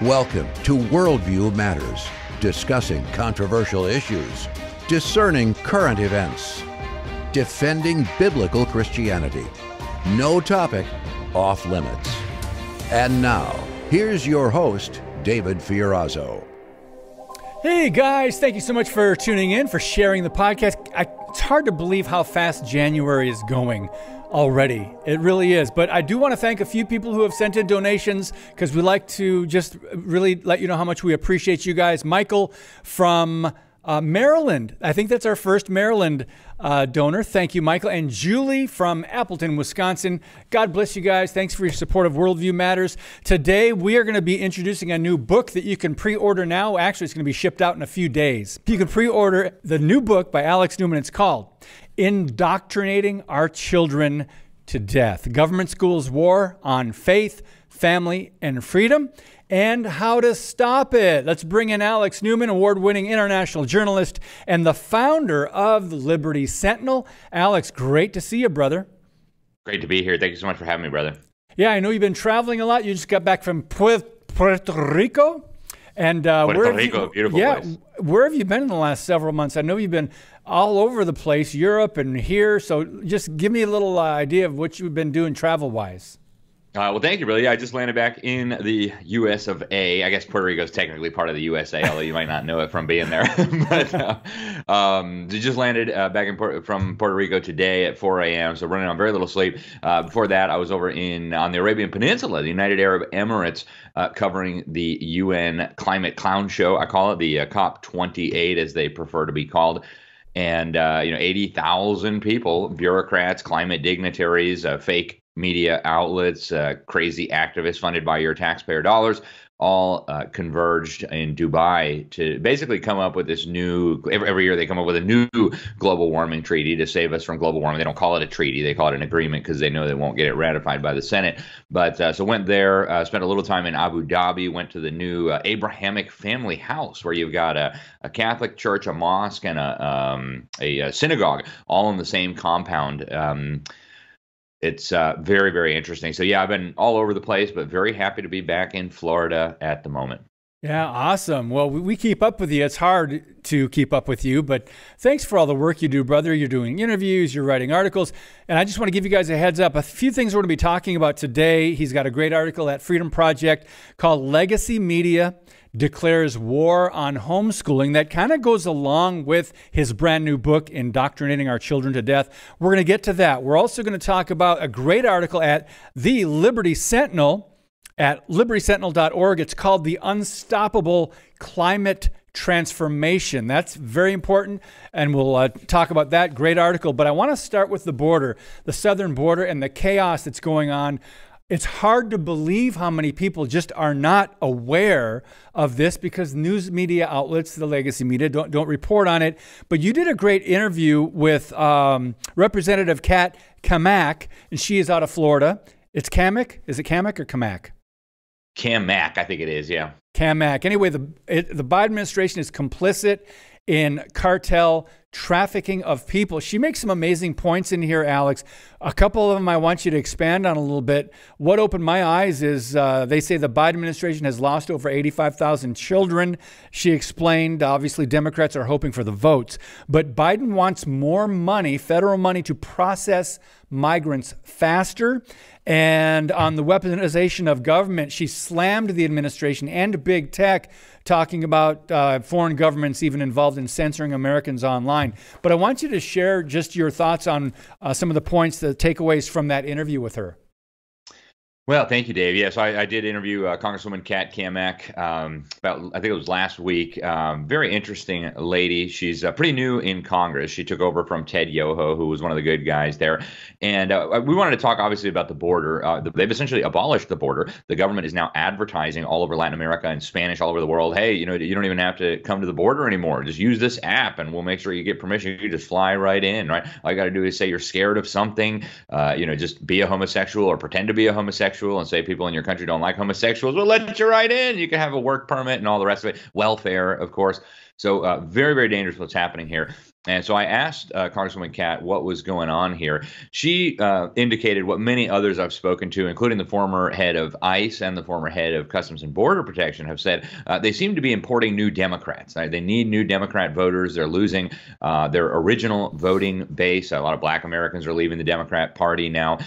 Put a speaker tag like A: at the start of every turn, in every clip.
A: Welcome to Worldview Matters, discussing controversial issues, discerning current events, defending biblical Christianity. No topic off limits. And now, here's your host, David Fiorazzo.
B: Hey guys, thank you so much for tuning in, for sharing the podcast. It's hard to believe how fast January is going already. It really is. But I do want to thank a few people who have sent in donations, because we like to just really let you know how much we appreciate you guys. Michael from Maryland. I think that's our first Maryland donor. Thank you, Michael. And Julie from Appleton, Wisconsin. God bless you guys. Thanks for your support of Worldview Matters. Today, we are going to be introducing a new book that you can pre-order now. Actually, it's going to be shipped out in a few days. You can pre-order the new book by Alex Newman. It's called Indoctrinating Our Children to Death: Government Schools' War on Faith, Family, and Freedom, and how to stop it. Let's bring in Alex Newman, award-winning international journalist and the founder of the Liberty Sentinel. Alex, great to see you, brother.
C: Great to be here. Thank you so much for having me, brother.
B: Yeah, I know you've been traveling a lot. You just got back from Puerto Rico. And
C: Puerto Rico, beautiful place.
B: Where have you been in the last several months? I know you've been all over the place, Europe and here. So just give me a little idea of what you've been doing travel-wise.
C: Well, thank you, brother. Yeah, I just landed back in the U.S. of A. I guess Puerto Rico is technically part of the USA, although you might not know it from being there. But just landed back from Puerto Rico today at 4 a.m., so running on very little sleep. Before that, I was over on the Arabian Peninsula, the United Arab Emirates, covering the UN Climate Clown Show. I call it the COP28, as they prefer to be called. And 80,000 people, bureaucrats, climate dignitaries, fake media outlets, crazy activists funded by your taxpayer dollars, all converged in Dubai to basically come up with this new, every year they come up with a new global warming treaty to save us from global warming. They don't call it a treaty, they call it an agreement, because they know they won't get it ratified by the Senate. But so went there, spent a little time in Abu Dhabi, went to the new Abrahamic family house, where you've got a Catholic church, a mosque, and a synagogue, all in the same compound. It's very, very interesting. So, yeah, I've been all over the place, but very happy to be back in Florida at the moment.
B: Yeah, awesome. Well, we keep up with you. It's hard to keep up with you, but thanks for all the work you do, brother. You're doing interviews, you're writing articles, and I just want to give you guys a heads up. A few things we're going to be talking about today. He's got a great article at FreedomProject called Legacy Media Declares War on Homeschooling. That kind of goes along with his brand new book, Indoctrinating Our Children to Death. We're going to get to that. We're also going to talk about a great article at the Liberty Sentinel at libertysentinel.org. It's called The Unstoppable Climate Transformation. That's very important, and we'll talk about that. Great article. But I want to start with the border, the southern border, and the chaos that's going on. It's hard to believe how many people just are not aware of this, because news media outlets, the legacy media, don't report on it. But you did a great interview with Representative Kat Cammack, and she is out of Florida. It's Cammack? Is it Cammack or Cammack?
C: Cammack, I think it is, yeah.
B: Cammack. Anyway, the Biden administration is complicit in cartel trafficking of people. She makes some amazing points in here, Alex. A couple of them I want you to expand on a little bit. What opened my eyes is they say the Biden administration has lost over 85,000 children. She explained, obviously, Democrats are hoping for the votes, but Biden wants more money, federal money, to process migrants faster. And on the weaponization of government, she slammed the administration and big tech, talking about foreign governments even involved in censoring Americans online. But I want you to share just your thoughts on some of the points, the takeaways from that interview with her.
C: Well, thank you, Dave. Yes, I did interview Congresswoman Kat Cammack about, I think it was last week. Very interesting lady. She's pretty new in Congress. She took over from Ted Yoho, who was one of the good guys there. And we wanted to talk, obviously, about the border. They've essentially abolished the border. The government is now advertising all over Latin America and Spanish all over the world. Hey, you don't even have to come to the border anymore. Just use this app, and we'll make sure you get permission. You just fly right in, right? All you got to do is say you're scared of something. Just be a homosexual or pretend to be a homosexual and say people in your country don't like homosexuals. We'll let you right in. You can have a work permit and all the rest of it. Welfare, of course. So very, very dangerous what's happening here. And so I asked Congresswoman Kat what was going on here. She indicated what many others I've spoken to, including the former head of ICE and the former head of Customs and Border Protection, have said they seem to be importing new Democrats. They need new Democrat voters. They're losing their original voting base. A lot of Black Americans are leaving the Democrat Party now.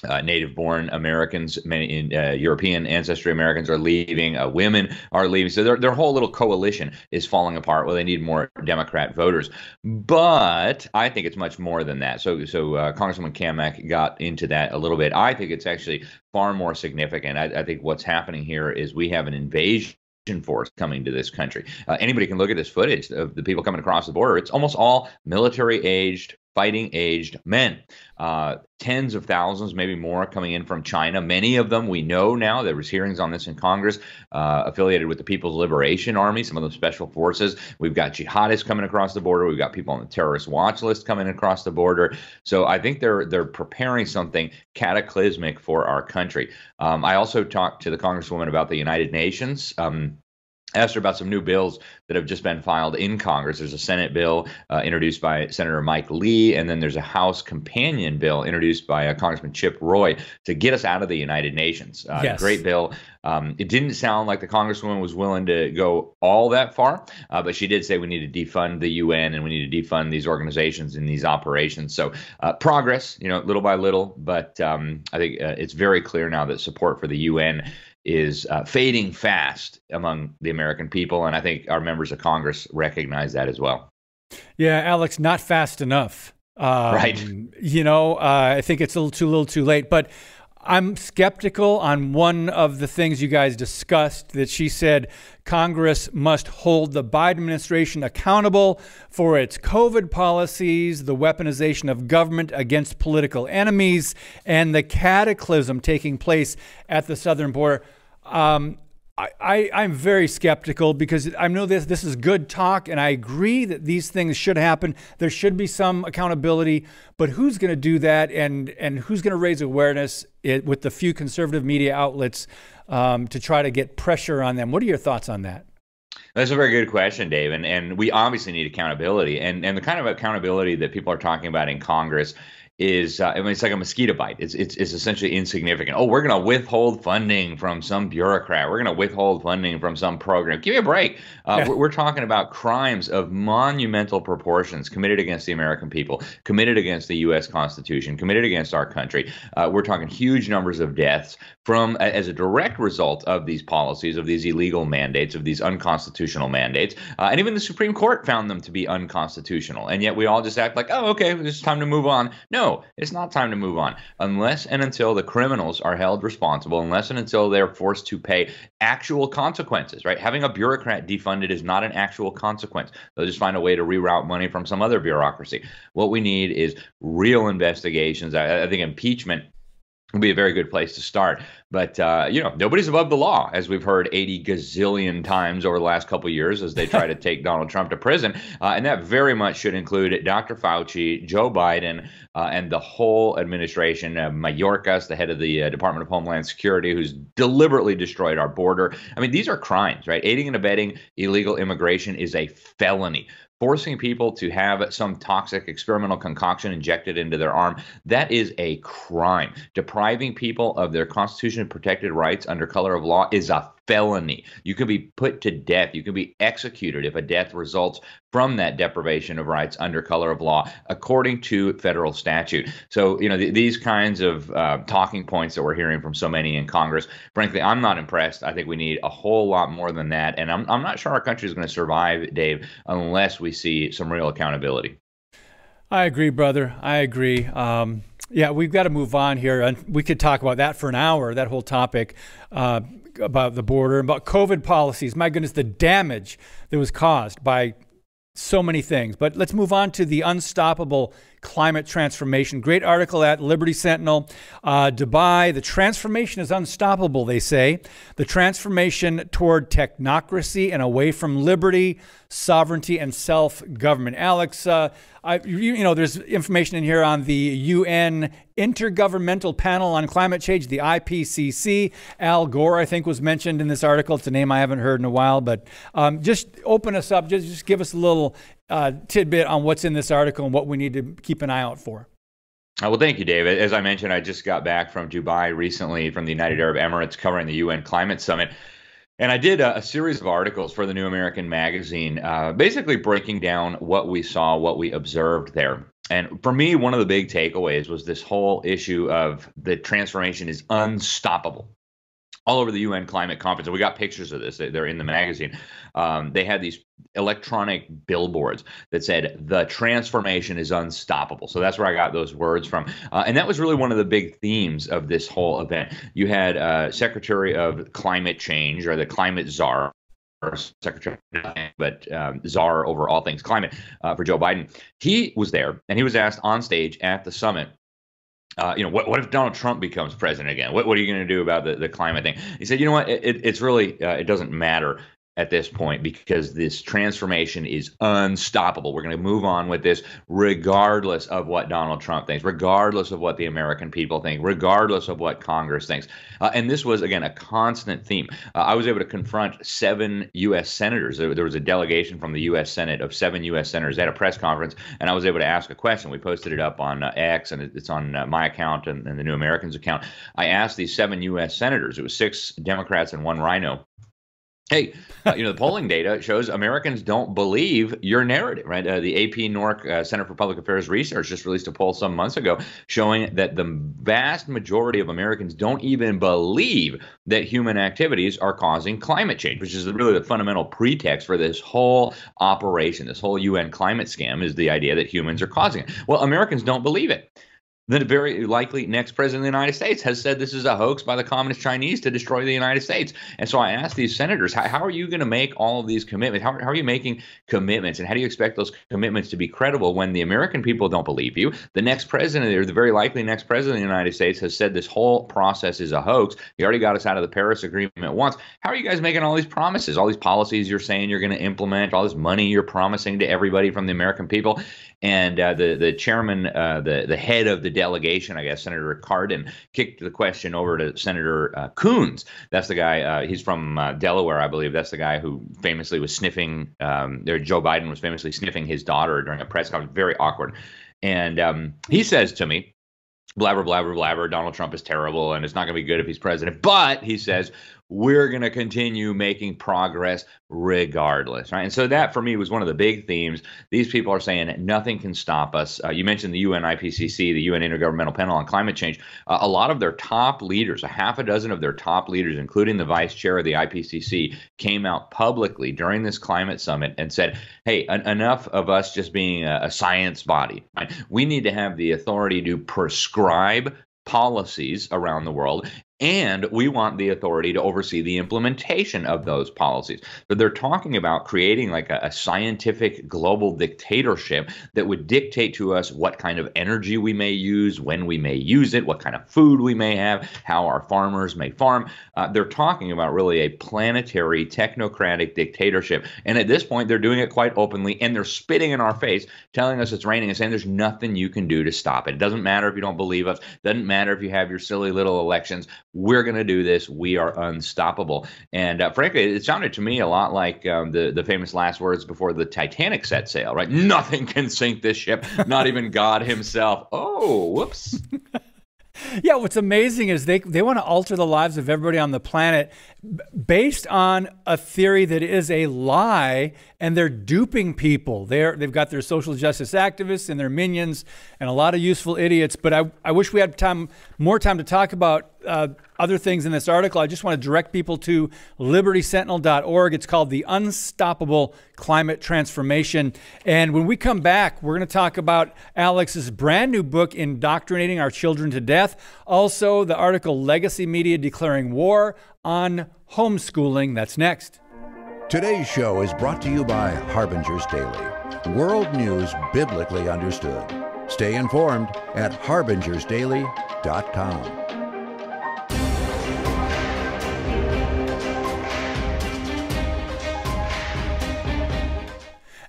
C: Native-born Americans, many European ancestry Americans are leaving. Women are leaving. So their whole little coalition is falling apart. Well, they need more Democrat voters. But I think it's much more than that. So Congresswoman Kamak got into that a little bit. I think it's actually far more significant. I think what's happening here is we have an invasion force coming to this country. Anybody can look at this footage of the people coming across the border. It's almost all military-aged, fighting-aged men. Tens of thousands, maybe more, coming in from China. Many of them we know now. There was hearings on this in Congress, affiliated with the People's Liberation Army, some of them special forces. We've got jihadists coming across the border. We've got people on the terrorist watch list coming across the border. So I think they're preparing something cataclysmic for our country. I also talked to the Congresswoman about the United Nations. Asked her about some new bills that have just been filed in Congress. There's a Senate bill introduced by Senator Mike Lee, and then there's a House companion bill introduced by Congressman Chip Roy to get us out of the United Nations.
B: Yes.
C: Great bill. It didn't sound like the Congresswoman was willing to go all that far, but she did say we need to defund the UN and we need to defund these organizations and these operations. So progress, little by little, but I think it's very clear now that support for the UN is fading fast among the American people, and I think our members of Congress recognize that as well.
B: Yeah, Alex, not fast enough.
C: Right.
B: I think it's a little too late, but I'm skeptical on one of the things you guys discussed, that she said Congress must hold the Biden administration accountable for its COVID policies, the weaponization of government against political enemies, and the cataclysm taking place at the southern border. I'm very skeptical because I know this is good talk, and I agree that these things should happen. There should be some accountability, but who's going to do that, and who's going to raise awareness with the few conservative media outlets to try to get pressure on them? What are your thoughts on that?
C: That's a very good question, Dave. And we obviously need accountability. And the kind of accountability that people are talking about in Congress is, it's like a mosquito bite. It's essentially insignificant. Oh, we're going to withhold funding from some bureaucrat. We're going to withhold funding from some program. Give me a break. We're talking about crimes of monumental proportions committed against the American people, committed against the U.S. Constitution, committed against our country. We're talking huge numbers of deaths as a direct result of these policies, of these illegal mandates, of these unconstitutional mandates. And even the Supreme Court found them to be unconstitutional. And yet we all just act like, oh, okay, it's time to move on. No, it's not time to move on unless and until the criminals are held responsible, unless and until they're forced to pay actual consequences, right? Having a bureaucrat defunded is not an actual consequence. They'll just find a way to reroute money from some other bureaucracy. What we need is real investigations. I think impeachment would be a very good place to start. But, nobody's above the law, as we've heard 80 gazillion times over the last couple of years as they try to take Donald Trump to prison. And that very much should include Dr. Fauci, Joe Biden, and the whole administration. Mayorkas, the head of the Department of Homeland Security, who's deliberately destroyed our border. I mean, these are crimes, right? Aiding and abetting illegal immigration is a felony. Forcing people to have some toxic experimental concoction injected into their arm, that is a crime. Depriving people of their Constitution-protected rights under color of law is a felony. You can be put to death. You can be executed if a death results from that deprivation of rights under color of law, according to federal statute. So, these kinds of talking points that we're hearing from so many in Congress, frankly, I'm not impressed. I think we need a whole lot more than that. And I'm not sure our country is going to survive, Dave, unless we see some real accountability.
B: I agree, brother. I agree. Yeah, we've got to move on here. And we could talk about that for an hour, that whole topic about the border, about COVID policies. My goodness, the damage that was caused by so many things. But let's move on to the unstoppable climate transformation. Great article at Liberty Sentinel. Dubai, the transformation is unstoppable, they say. The transformation toward technocracy and away from liberty, sovereignty, and self-government. Alex, there's information in here on the UN Intergovernmental Panel on Climate Change, the IPCC. Al Gore, I think, was mentioned in this article. It's a name I haven't heard in a while, but just open us up. Just give us a little tidbit on what's in this article and what we need to keep an eye out for.
C: Well, thank you, David. As I mentioned, I just got back from Dubai recently from the United Arab Emirates covering the UN Climate Summit. And I did a series of articles for the New American Magazine, basically breaking down what we saw, what we observed there. And for me, one of the big takeaways was this whole issue of the transformation is unstoppable. All over the UN climate conference, and we got pictures of this. They're in the magazine. They had these electronic billboards that said, "The transformation is unstoppable." So that's where I got those words from. And that was really one of the big themes of this whole event. You had Secretary of Climate Change, or the Climate Czar, Secretary, but czar over all things climate for Joe Biden. He was there, and he was asked on stage at the summit, what if Donald Trump becomes president again? What are you going to do about the climate thing? He said, you know what, it's really, it doesn't matter at this point, because this transformation is unstoppable. We're going to move on with this regardless of what Donald Trump thinks, regardless of what the American people think, regardless of what Congress thinks. And this was, again, a constant theme. I was able to confront 7 U.S. senators. There was a delegation from the U.S. Senate of 7 U.S. senators at a press conference, and I was able to ask a question. We posted it up on X, and it's on my account and the New Americans account. I asked these 7 U.S. senators, it was 6 Democrats and 1 Rhino, hey, the polling data shows Americans don't believe your narrative, right? The AP NORC Center for Public Affairs Research just released a poll some months ago showing that the vast majority of Americans don't even believe that human activities are causing climate change, which is really the fundamental pretext for this whole operation. This whole UN climate scam is the idea that humans are causing it. Well, Americans don't believe it. The very likely next president of the United States has said this is a hoax by the Communist Chinese to destroy the United States. And so I asked these senators, how are you going to make all of these commitments? How are you making commitments? And how do you expect those commitments to be credible when the American people don't believe you? The next president, or the very likely next president of the United States, has said this whole process is a hoax. You already got us out of the Paris Agreement once. How are you guys making all these promises, all these policies you're saying you're going to implement, all this money you're promising to everybody from the American people? And the chairman, the head of the delegation, I guess, Senator Cardin, kicked the question over to Senator Coons. That's the guy, he's from Delaware, I believe. That's the guy who famously was sniffing, Joe Biden was famously sniffing his daughter during a press conference. Very awkward. And he says to me, blabber, blabber, blabber, Donald Trump is terrible and it's not going to be good if he's president. But he says, we're going to continue making progress regardless, right? And so that, for me, was one of the big themes. These people are saying nothing can stop us. You mentioned the UN IPCC, the UN Intergovernmental Panel on Climate Change. A lot of their top leaders, a half a dozen of their top leaders, including the vice chair of the IPCC, came out publicly during this climate summit and said, hey, enough of us just being a science body, right? We need to have the authority to prescribe policies around the world, and we want the authority to oversee the implementation of those policies. But they're talking about creating like a scientific global dictatorship that would dictate to us what kind of energy we may use, when we may use it, what kind of food we may have, how our farmers may farm. They're talking about really a planetary technocratic dictatorship. And at this point, they're doing it quite openly, and they're spitting in our face, telling us it's raining and saying there's nothing you can do to stop it. It doesn't matter if you don't believe us. It doesn't matter if you have your silly little elections. We're going to do this. We are unstoppable. And frankly, it sounded to me a lot like the famous last words before the Titanic set sail, right? Nothing can sink this ship, not even God himself. Oh, whoops.
B: Yeah, what's amazing is they want to alter the lives of everybody on the planet based on a theory that is a lie, and they're duping people. They've got their social justice activists and their minions and a lot of useful idiots. But I wish we had more time to talk about other things in this article. I just want to direct people to libertysentinel.org. It's called The Unstoppable Climate Transformation. And when we come back, we're going to talk about Alex's brand new book, Indoctrinating Our Children to Death. Also, the article, Legacy Media Declaring War on Homeschooling. That's next.
A: Today's show is brought to you by Harbinger's Daily. World news biblically understood. Stay informed at harbingersdaily.com.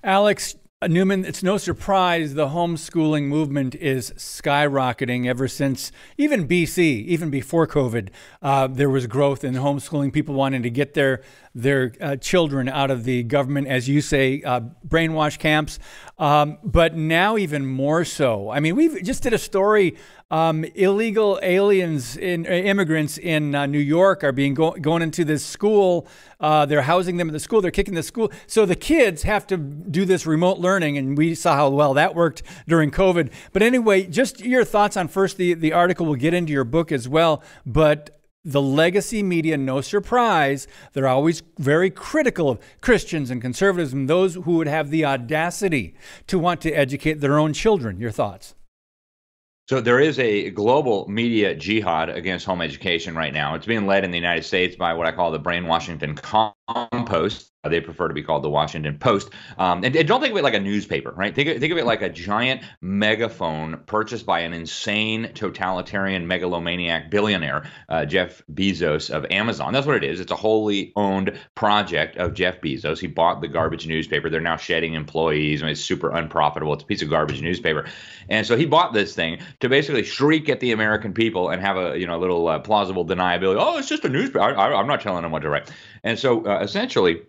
B: Alex, Newman, it's no surprise the homeschooling movement is skyrocketing ever since even BC, even before COVID. There was growth in homeschooling, people wanting to get their children out of the government, as you say, brainwash camps. But now even more so. I mean, we just did a story. Illegal aliens, immigrants in New York are going into this school. They're housing them at the school. They're kicking the school. So the kids have to do this remote learning, and we saw how well that worked during COVID. But anyway, just your thoughts on first the article. We'll get into your book as well. But the legacy media, no surprise, they're always very critical of Christians and conservatives and those who would have the audacity to want to educate their own children. Your thoughts?
C: So there is a global media jihad against home education right now. It's being led in the United States by what I call the Brain-Washington Compost. They prefer to be called the Washington Post. And don't think of it like a newspaper, right? Think of it like a giant megaphone purchased by an insane totalitarian megalomaniac billionaire, Jeff Bezos of Amazon. That's what it is. It's a wholly owned project of Jeff Bezos. He bought the garbage newspaper. They're now shedding employees. I mean, it's super unprofitable. It's a piece of garbage newspaper. And so he bought this thing to basically shriek at the American people and have a little plausible deniability. Oh, it's just a newspaper. I'm not telling them what to write. And so essentially,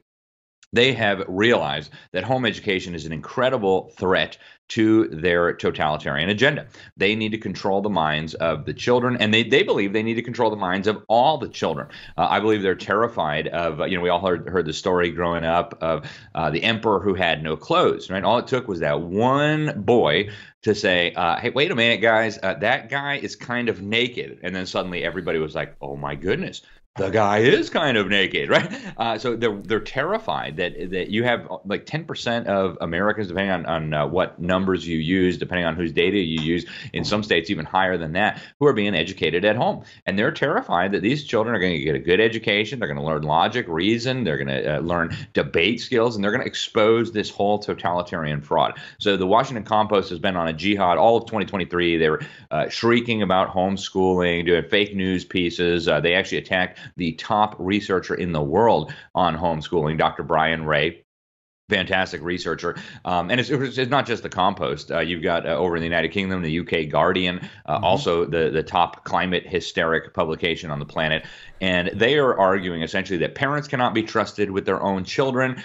C: they have realized that home education is an incredible threat to their totalitarian agenda. They need to control the minds of the children, and they believe they need to control the minds of all the children. I believe they're terrified of, we all heard the story growing up of the emperor who had no clothes, right? All it took was that one boy to say, hey, wait a minute, guys, that guy is kind of naked. And then suddenly everybody was like, oh my goodness, the guy is kind of naked, right? So they're terrified that you have like 10% of Americans, depending on what numbers you use, depending on whose data you use, in some states even higher than that, who are being educated at home. And they're terrified that these children are going to get a good education, they're going to learn logic, reason, they're going to learn debate skills, and they're going to expose this whole totalitarian fraud. So the Washington Compost has been on a jihad all of 2023. They were shrieking about homeschooling, doing fake news pieces. They actually attacked the top researcher in the world on homeschooling, Dr. Brian Ray. Fantastic researcher. And it's not just the Compost. You've got over in the United Kingdom, the UK Guardian, also the top climate hysteric publication on the planet. And they are arguing essentially that parents cannot be trusted with their own children.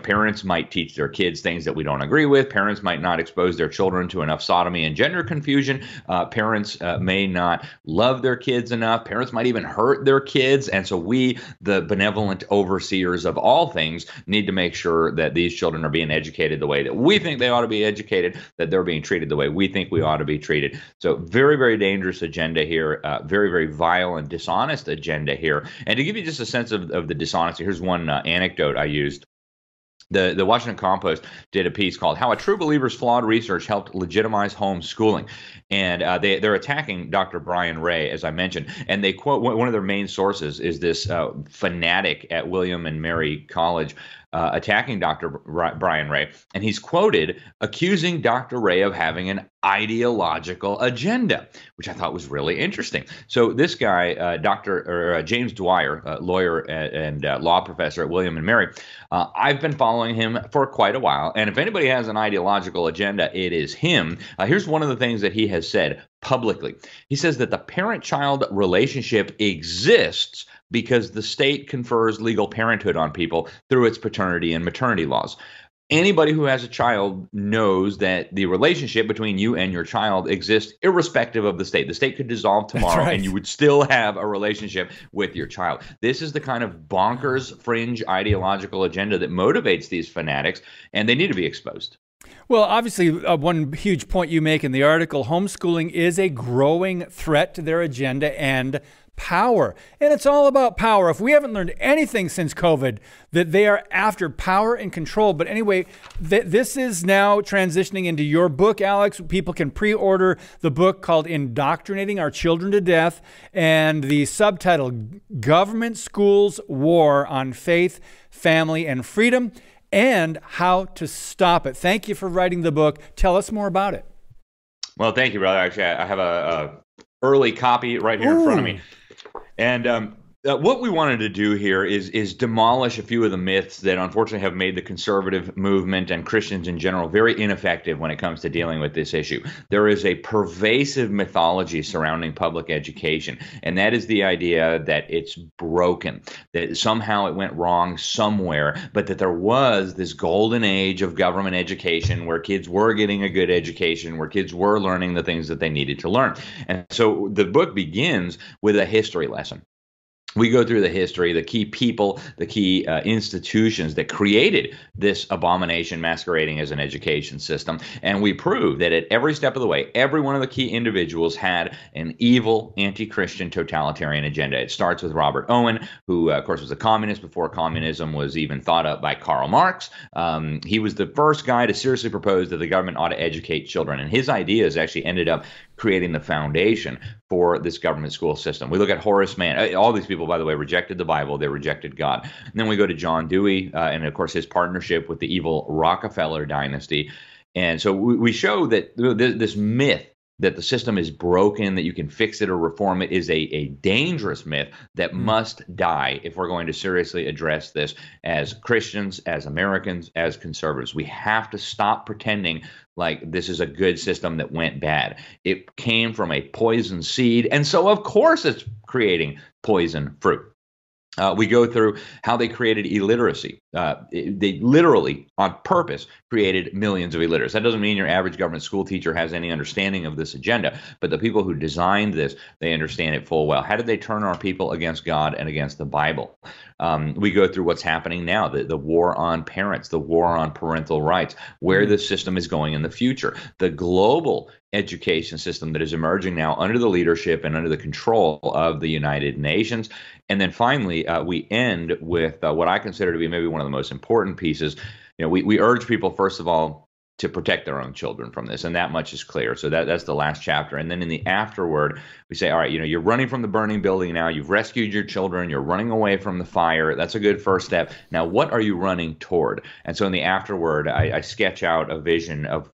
C: Parents might teach their kids things that we don't agree with. Parents might not expose their children to enough sodomy and gender confusion. Parents may not love their kids enough. Parents might even hurt their kids. And so we, the benevolent overseers of all things, need to make sure that these children are being educated the way that we think they ought to be educated, that they're being treated the way we think we ought to be treated. So very, very dangerous agenda here, very, very vile and dishonest agenda here. And to give you just a sense of the dishonesty, here's one anecdote I used. The Washington Compost did a piece called "How a True Believer's Flawed Research Helped Legitimize Homeschooling." And they're attacking Dr. Brian Ray, as I mentioned. And they quote one of their main sources is this fanatic at William and Mary College attacking Dr. Brian Ray. And he's quoted accusing Dr. Ray of having an ideological agenda, which I thought was really interesting. So this guy, James Dwyer, lawyer and law professor at William and Mary, I've been following him for quite a while. And if anybody has an ideological agenda, it is him. Here's one of the things that he has said publicly. He says that the parent-child relationship exists because the state confers legal parenthood on people through its paternity and maternity laws. Anybody who has a child knows that the relationship between you and your child exists irrespective of the state. The state could dissolve tomorrow and you would still have a relationship with your child. This is the kind of bonkers fringe ideological agenda that motivates these fanatics, and they need to be exposed.
B: Well, obviously, one huge point you make in the article, homeschooling is a growing threat to their agenda and power. And it's all about power. If we haven't learned anything since COVID, that they are after power and control. But anyway, this is now transitioning into your book, Alex. People can pre-order the book called Indoctrinating Our Children to Death, and the subtitle, Government Schools War on Faith, Family, and Freedom, and How to Stop It. Thank you for writing the book. Tell us more about it.
C: Well, thank you, brother. Actually, I have a early copy right here in front of me. And What we wanted to do here is demolish a few of the myths that unfortunately have made the conservative movement and Christians in general very ineffective when it comes to dealing with this issue. There is a pervasive mythology surrounding public education, and that is the idea that it's broken, that somehow it went wrong somewhere, but that there was this golden age of government education where kids were getting a good education, where kids were learning the things that they needed to learn. And so the book begins with a history lesson. We go through the history, the key people, the key institutions that created this abomination masquerading as an education system. And we prove that at every step of the way, every one of the key individuals had an evil, anti-Christian, totalitarian agenda. It starts with Robert Owen, who, of course, was a communist before communism was even thought up by Karl Marx. He was the first guy to seriously propose that the government ought to educate children. And his ideas actually ended up creating the foundation for this government school system. We look at Horace Mann. All these people, by the way, rejected the Bible. They rejected God. And then we go to John Dewey and, of course, his partnership with the evil Rockefeller dynasty. And so we show that this myth that the system is broken, that you can fix it or reform it, is a dangerous myth that must die if we're going to seriously address this as Christians, as Americans, as conservatives. We have to stop pretending like this is a good system that went bad. It came from a poison seed, and so of course it's creating poison fruit. We go through how they created illiteracy. They literally, on purpose, created millions of illiterates. That doesn't mean your average government school teacher has any understanding of this agenda, but the people who designed this, they understand it full well. How did they turn our people against God and against the Bible? We go through what's happening now, the war on parents, the war on parental rights, where the system is going in the future, the global education system that is emerging now under the leadership and under the control of the United Nations. And then finally, we end with what I consider to be maybe one of the most important pieces. You know, we urge people, first of all, to protect their own children from this, and that much is clear. So that's the last chapter. And then in the afterword, we say, all right, you're running from the burning building now. You've rescued your children. You're running away from the fire. That's a good first step. Now, what are you running toward? And so in the afterword, I sketch out a vision of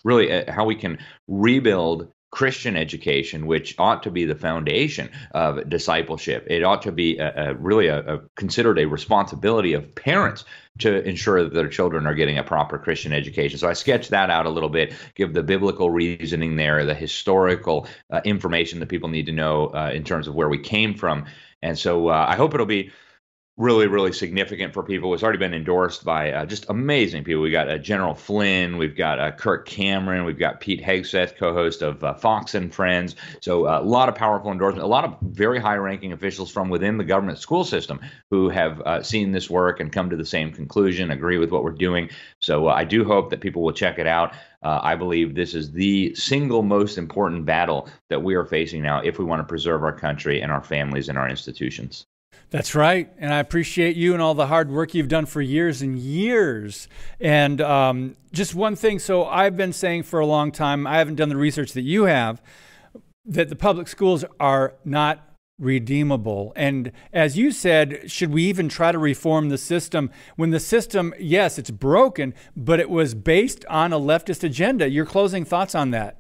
C: really how we can rebuild Christian education, which ought to be the foundation of discipleship. It ought to be really considered a responsibility of parents to ensure that their children are getting a proper Christian education. So I sketch that out a little bit, give the biblical reasoning there, the historical information that people need to know in terms of where we came from. And so I hope it'll be really, really significant for people. It's already been endorsed by just amazing people. We got General Flynn, we've got Kirk Cameron, we've got Pete Hegseth, co-host of Fox and Friends. So a lot of powerful endorsement, a lot of very high-ranking officials from within the government school system who have seen this work and come to the same conclusion, agree with what we're doing. So I do hope that people will check it out. I believe this is the single most important battle that we are facing now if we want to preserve our country and our families and our institutions.
B: That's right. And I appreciate you and all the hard work you've done for years and years. And just one thing. So I've been saying for a long time, I haven't done the research that you have, that the public schools are not redeemable. And as you said, should we even try to reform the system when the system, yes, it's broken, but it was based on a leftist agenda? Your closing thoughts on that?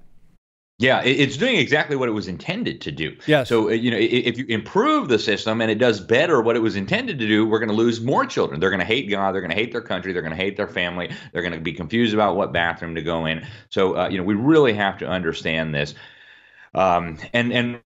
C: Yeah, it's doing exactly what it was intended to do.
B: Yeah.
C: So, if you improve the system and it does better what it was intended to do, we're going to lose more children. They're going to hate God. They're going to hate their country. They're going to hate their family. They're going to be confused about what bathroom to go in. So, we really have to understand this. And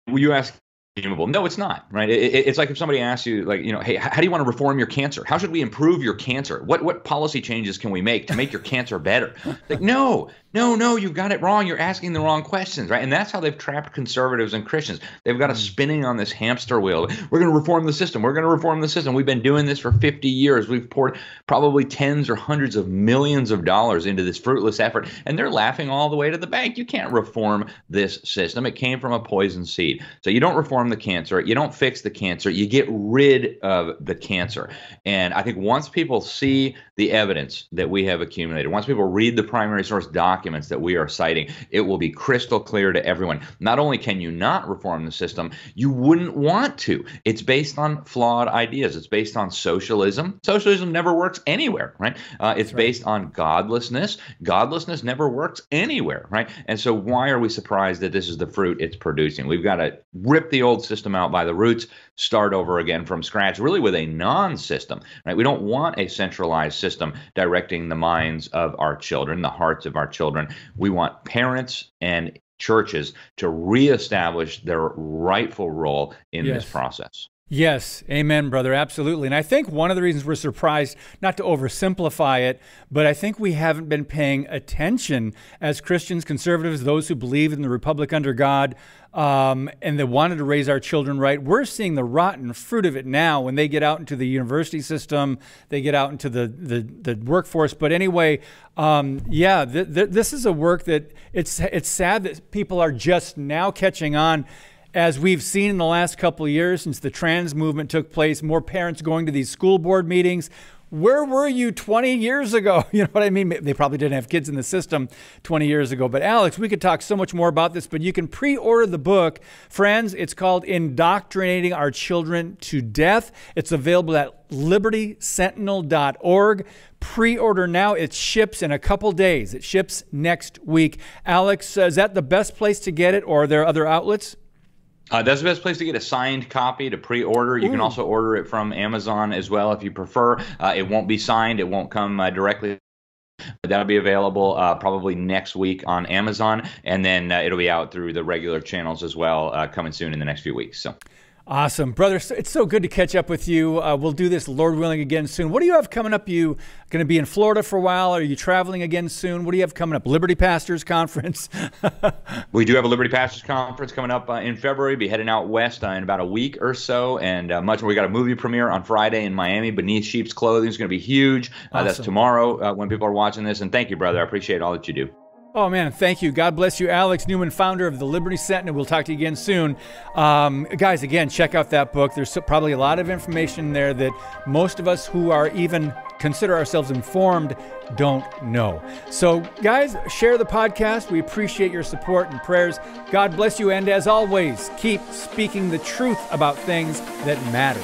C: you ask, no, it's not, right? It's like if somebody asks you, like, hey, how do you want to reform your cancer? How should we improve your cancer? What policy changes can we make to make your cancer better? Like, no, you've got it wrong. You're asking the wrong questions, right? And that's how they've trapped conservatives and Christians. They've got us spinning on this hamster wheel. We're going to reform the system. We're going to reform the system. We've been doing this for 50 years. We've poured probably tens or hundreds of millions of dollars into this fruitless effort, and they're laughing all the way to the bank. You can't reform this system. It came from a poison seed. So you don't reform the cancer. You don't fix the cancer. You get rid of the cancer. And I think once people see the evidence that we have accumulated, once people read the primary source documents that we are citing, it will be crystal clear to everyone. Not only can you not reform the system, you wouldn't want to. It's based on flawed ideas. It's based on socialism. Socialism never works anywhere, right? It's based on godlessness. Godlessness never works anywhere, right? And so why are we surprised that this is the fruit it's producing? We've got to rip the old old system out by the roots, start over again from scratch, really with a non-system, right? We don't want a centralized system directing the minds of our children, the hearts of our children. We want parents and churches to reestablish their rightful role in this process.
B: Yes. Amen, brother. Absolutely. And I think one of the reasons we're surprised, not to oversimplify it, but I think we haven't been paying attention as Christians, conservatives, those who believe in the republic under God, and that wanted to raise our children right. We're seeing the rotten fruit of it now when they get out into the university system, they get out into the workforce. But anyway, this is a work that it's sad that people are just now catching on. As we've seen in the last couple of years since the trans movement took place, more parents going to these school board meetings. Where were you 20 years ago? You know what I mean? They probably didn't have kids in the system 20 years ago. But Alex, we could talk so much more about this, but you can pre-order the book. Friends, it's called Indoctrinating Our Children to Death. It's available at libertysentinel.org. Pre-order now. It ships in a couple days. It ships next week. Alex, is that the best place to get it, or are there other outlets?
C: That's the best place to get a signed copy to pre-order. You can also order it from Amazon as well if you prefer. It won't be signed. It won't come directly. But that'll be available probably next week on Amazon, and then it'll be out through the regular channels as well, coming soon in the next few weeks. So.
B: Awesome. Brother, it's so good to catch up with you. We'll do this, Lord willing, again soon. What do you have coming up? You going to be in Florida for a while? Are you traveling again soon? What do you have coming up? Liberty Pastors Conference?
C: We do have a Liberty Pastors Conference coming up in February. Be heading out west in about a week or so, and much more. We got a movie premiere on Friday in Miami. Beneath Sheep's Clothing is going to be huge. Awesome. That's tomorrow when people are watching this. And thank you, brother. I appreciate all that you do.
B: Oh, man, thank you. God bless you. Alex Newman, founder of the Liberty Sentinel. We'll talk to you again soon. Guys, again, check out that book. There's probably a lot of information there that most of us who are even consider ourselves informed don't know. So, guys, share the podcast. We appreciate your support and prayers. God bless you. And as always, keep speaking the truth about things that matter.